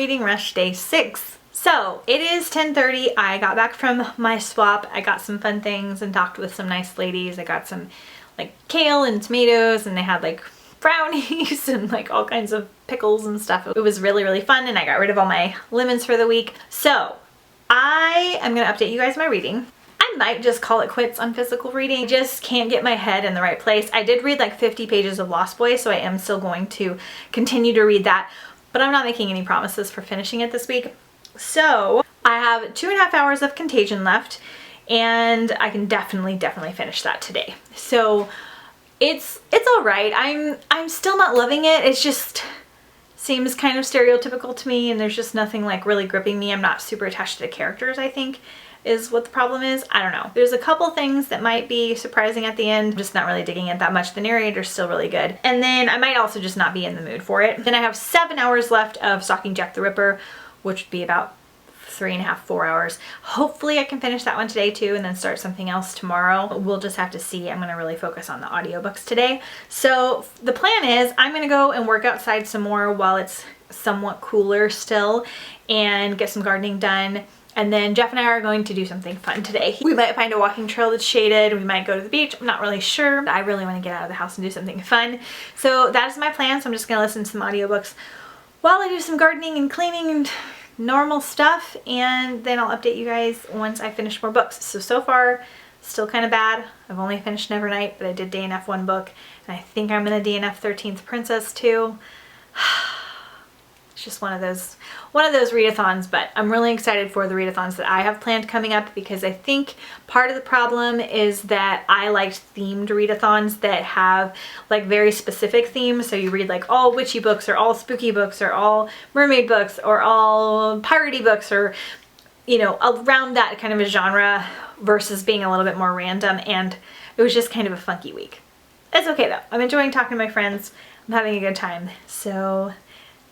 Reading Rush Day 6. So it is 10:30. I got back from my swap. I got some fun things and talked with some nice ladies. I got some like kale and tomatoes, and they had like brownies and like all kinds of pickles and stuff. It was really, really fun, and I got rid of all my lemons for the week. So I am going to update you guys my reading. I might just call it quits on physical reading. I just can't get my head in the right place. I did read like 50 pages of Lost Boys, so I am still going to continue to read that, but I'm not making any promises for finishing it this week. So I have 2.5 hours of Contagion left, and I can definitely finish that today. So it's all right. I'm still not loving it. It's just seems kind of stereotypical to me, and there's just nothing like really gripping me. I'm not super attached to the characters, I think, is what the problem is. I don't know. There's a couple things that might be surprising at the end. I'm just not really digging it that much. The narrator's still really good. And then I might also just not be in the mood for it. Then I have 7 hours left of Stalking Jack the Ripper, which would be about 3.5, 4 hours. Hopefully I can finish that one today too, and then start something else tomorrow. We'll just have to see. I'm gonna really focus on the audiobooks today. So the plan is I'm gonna go and work outside some more while it's somewhat cooler still, and get some gardening done. And then Jeff and I are going to do something fun today. We might find a walking trail that's shaded. We might go to the beach. I'm not really sure. I really want to get out of the house and do something fun. So that is my plan. So I'm just going to listen to some audiobooks while I do some gardening and cleaning and normal stuff. And then I'll update you guys once I finish more books. So far, still kind of bad. I've only finished Nevernight, but I did DNF one book. And I think I'm going to DNF 13th Princess too. It's just one of those readathons, but I'm really excited for the readathons that I have planned coming up, because I think part of the problem is that I liked themed readathons that have like very specific themes. So you read like all witchy books or all spooky books or all mermaid books or all piratey books, or you know, around that kind of a genre, versus being a little bit more random. And it was just kind of a funky week. It's okay though. I'm enjoying talking to my friends. I'm having a good time. So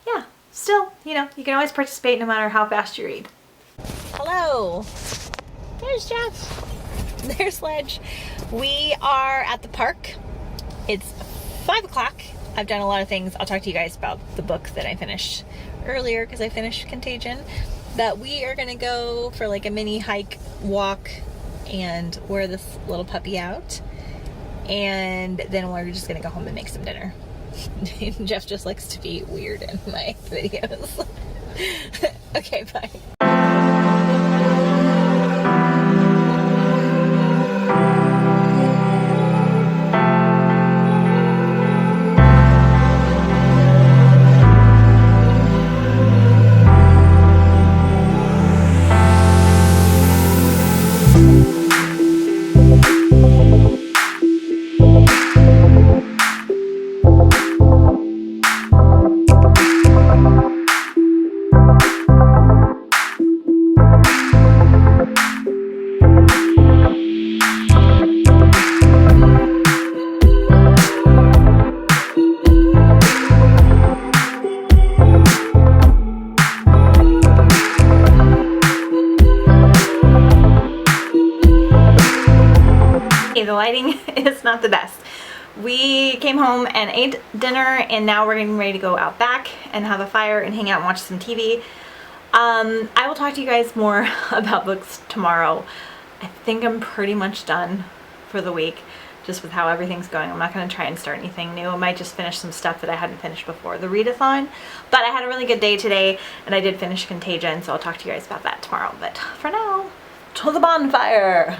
yeah. Still, you know, you can always participate no matter how fast you read. Hello. There's Jeff. There's Sledge. We are at the park. It's 5 o'clock. I've done a lot of things. I'll talk to you guys about the book that I finished earlier, because I finished Contagion. But we are going to go for like a mini hike, walk, and wear this little puppy out. And then we're just going to go home and make some dinner. Jeff just likes to be weird in my videos. Okay, bye. The lighting is not the best. We came home and ate dinner, and now we're getting ready to go out back and have a fire and hang out and watch some TV. I will talk to you guys more about books tomorrow. I think I'm pretty much done for the week, just with how everything's going. I'm not going to try and start anything new. I might just finish some stuff that I hadn't finished before the readathon. But I had a really good day today, and I did finish Contagion, so I'll talk to you guys about that tomorrow. But for now, to the bonfire!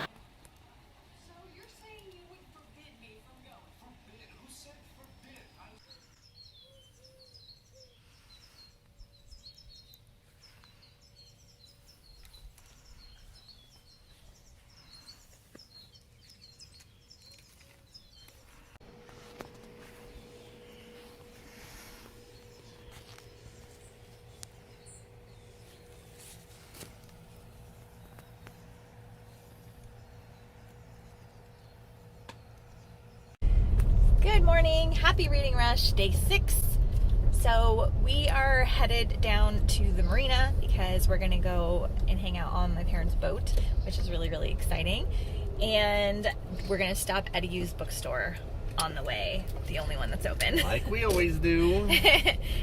Good morning, happy Reading Rush, day 6. So we are headed down to the marina because we're gonna go and hang out on my parents' boat, which is really, really exciting. And we're gonna stop at a used bookstore on the way, the only one that's open. Like we always do.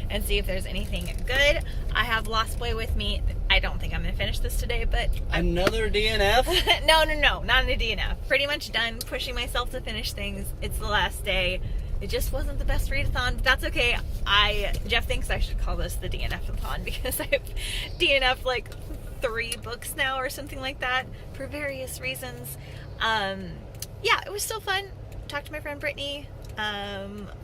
And see if there's anything good. I have Lost Boy with me. I don't think I'm gonna finish this today, but another DNF? No, not a DNF. Pretty much done pushing myself to finish things. It's the last day. It just wasn't the best readathon, but that's okay. Jeff thinks I should call this the DNF-a-thon because I've DNF'd like 3 books now or something like that for various reasons. Yeah, it was still fun. Talked to my friend Brittany.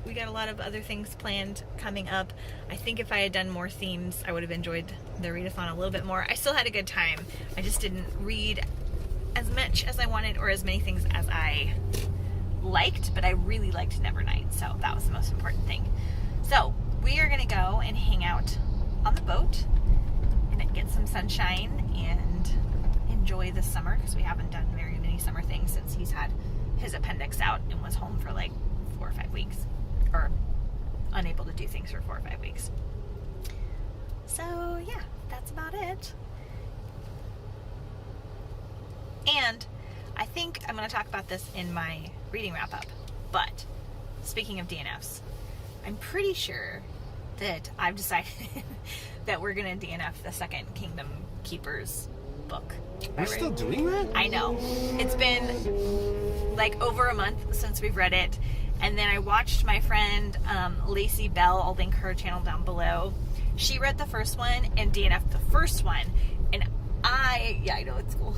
We got a lot of other things planned coming up. I think if I had done more themes, I would have enjoyed the readathon a little bit more. I still had a good time. I just didn't read as much as I wanted or as many things as I liked, but I really liked Nevernight, so that was the most important thing. So we are gonna go and hang out on the boat and get some sunshine and enjoy the summer, because we haven't done very many summer things since he's had his appendix out and was home for like 4 or 5 weeks, or unable to do things for 4 or 5 weeks. So yeah, that's about it. And I think I'm going to talk about this in my reading wrap up, but speaking of DNFs, I'm pretty sure that I've decided that we're going to DNF the second Kingdom Keepers book. We're still doing that? I know. It's been like over a month since we've read it. And then I watched my friend Lacey Bell, I'll link her channel down below. She read the first one and DNF'd the first one. And I know it's cool.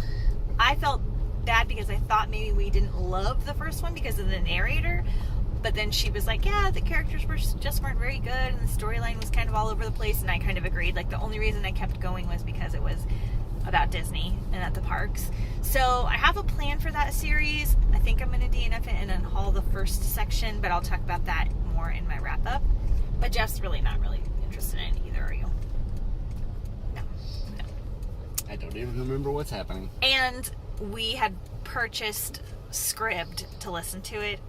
I felt bad because I thought maybe we didn't love the first one because of the narrator. But then she was like, yeah, the characters weren't very good and the storyline was kind of all over the place. And I kind of agreed. Like the only reason I kept going was because it was about Disney and at the parks. So I have a plan for that series. I think I'm going to DNF it and then haul the first section, but I'll talk about that more in my wrap up. But Jeff's really not really interested in it either, are you? No. I don't even remember what's happening. And we had purchased Scribd to listen to it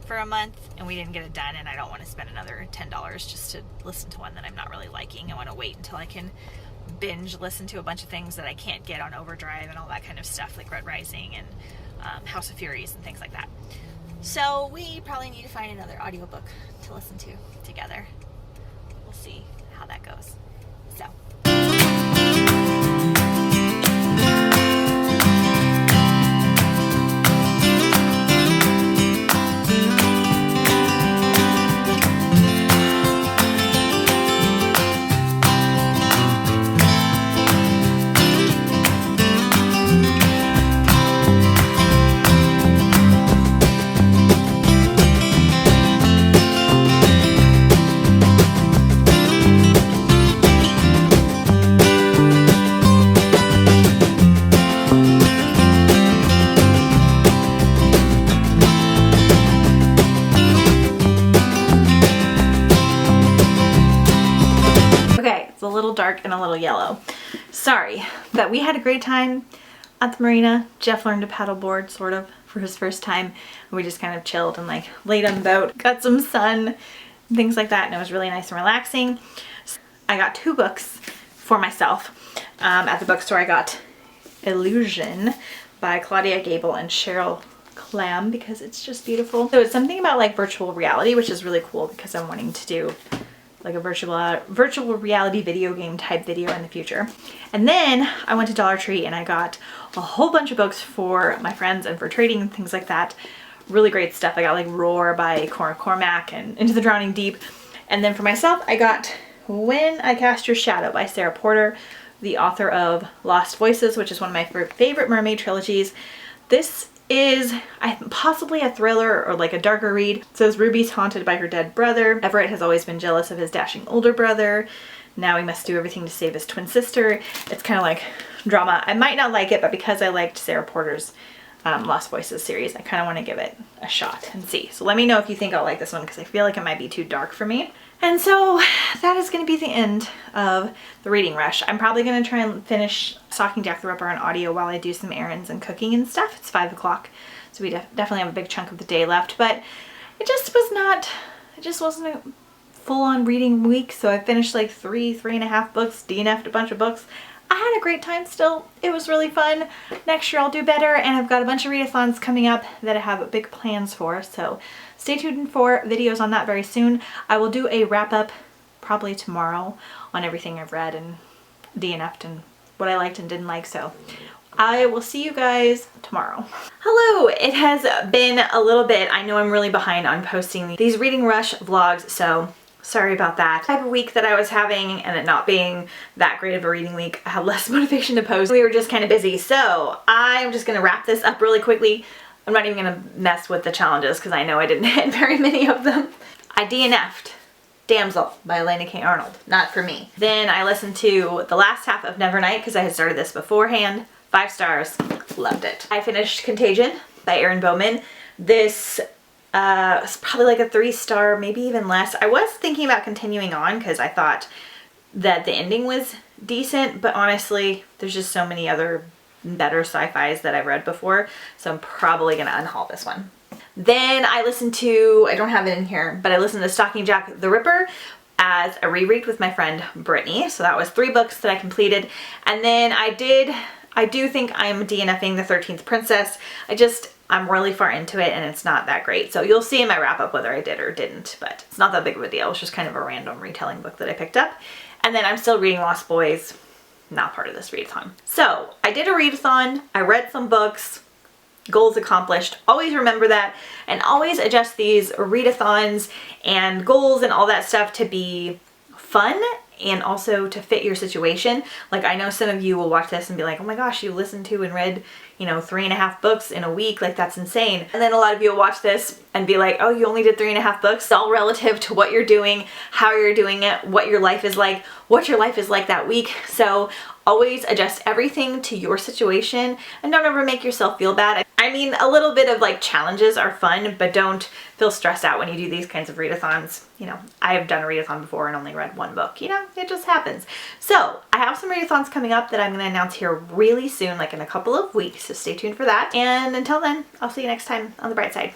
for a month and we didn't get it done, and I don't want to spend another $10 just to listen to one that I'm not really liking. I want to wait until I can binge listen to a bunch of things that I can't get on Overdrive and all that kind of stuff, like Red Rising and House of Furies and things like that. So we probably need to find another audiobook to listen to together. We'll see how that goes. So dark and a little yellow. Sorry, but we had a great time at the marina. Jeff learned to paddleboard sort of for his first time, and we just kind of chilled and like laid on the boat, got some sun and things like that, and it was really nice and relaxing. I got 2 books for myself. At the bookstore I got Illusion by Claudia Gable and Cheryl Clam because it's just beautiful. So it's something about like virtual reality, which is really cool because I'm wanting to do like a virtual reality video game type video in the future. And then I went to Dollar Tree and I got a whole bunch of books for my friends and for trading and things like that. Really great stuff. I got like Roar by Cora Cormack and Into the Drowning Deep. And then for myself, I got When I Cast Your Shadow by Sarah Porter, the author of Lost Voices, which is one of my favorite mermaid trilogies. This is possibly a thriller or like a darker read. It says Ruby's haunted by her dead brother. Everett has always been jealous of his dashing older brother. Now he must do everything to save his twin sister. It's kind of like drama. I might not like it, but because I liked Sarah Porter's Lost Voices series, I kind of want to give it a shot and see. So let me know if you think I'll like this one because I feel like it might be too dark for me. And so that is going to be the end of the reading rush. I'm probably going to try and finish Stalking Jack the Ripper on audio while I do some errands and cooking and stuff. It's 5 o'clock, so we definitely have a big chunk of the day left, but it just wasn't a full-on reading week. So I finished like 3.5 books, DNF'd a bunch of books. I had a great time still. It was really fun. Next year I'll do better, and I've got a bunch of readathons coming up that I have big plans for, so stay tuned for videos on that very soon. I will do a wrap up probably tomorrow on everything I've read and DNF'd and what I liked and didn't like, so I will see you guys tomorrow. Hello, it has been a little bit. I know I'm really behind on posting these Reading Rush vlogs, so sorry about that. The type of week that I was having and it not being that great of a reading week, I had less motivation to post. We were just kind of busy, so I'm just gonna wrap this up really quickly. I'm not even gonna mess with the challenges because I know I didn't hit very many of them. I DNF'd Damsel by Elena K. Arnold. Not for me. Then I listened to the last half of Nevernight because I had started this beforehand. 5 stars. Loved it. I finished Contagion by Erin Bowman. This was probably like a 3-star, maybe even less. I was thinking about continuing on because I thought that the ending was decent, but honestly, there's just so many other better sci-fis that I've read before, so I'm probably gonna unhaul this one. Then I listened to, I don't have it in here, but I listened to Stalking Jack the Ripper as a reread with my friend Brittany. So that was 3 books that I completed. And then I do think I'm DNFing The 13th Princess. I'm really far into it and it's not that great. So you'll see in my wrap up whether I did or didn't, but it's not that big of a deal. It's just kind of a random retelling book that I picked up. And then I'm still reading Lost Boys, not part of this readathon. So I did a readathon, I read some books, goals accomplished. Always remember that, and always adjust these readathons and goals and all that stuff to be fun and also to fit your situation. Like, I know some of you will watch this and be like, oh my gosh, you listened to and read, 3.5 books in a week, like that's insane. And then a lot of you will watch this and be like, oh, you only did 3.5 books. It's all relative to what you're doing, how you're doing it, what your life is like, what your life is like that week. So always adjust everything to your situation and don't ever make yourself feel bad. I mean, a little bit of like challenges are fun, but don't feel stressed out when you do these kinds of readathons. I have done a readathon before and only read 1 book. It just happens. So I have some readathons coming up that I'm going to announce here really soon, like in a couple of weeks. So stay tuned for that. And until then, I'll see you next time on the bright side.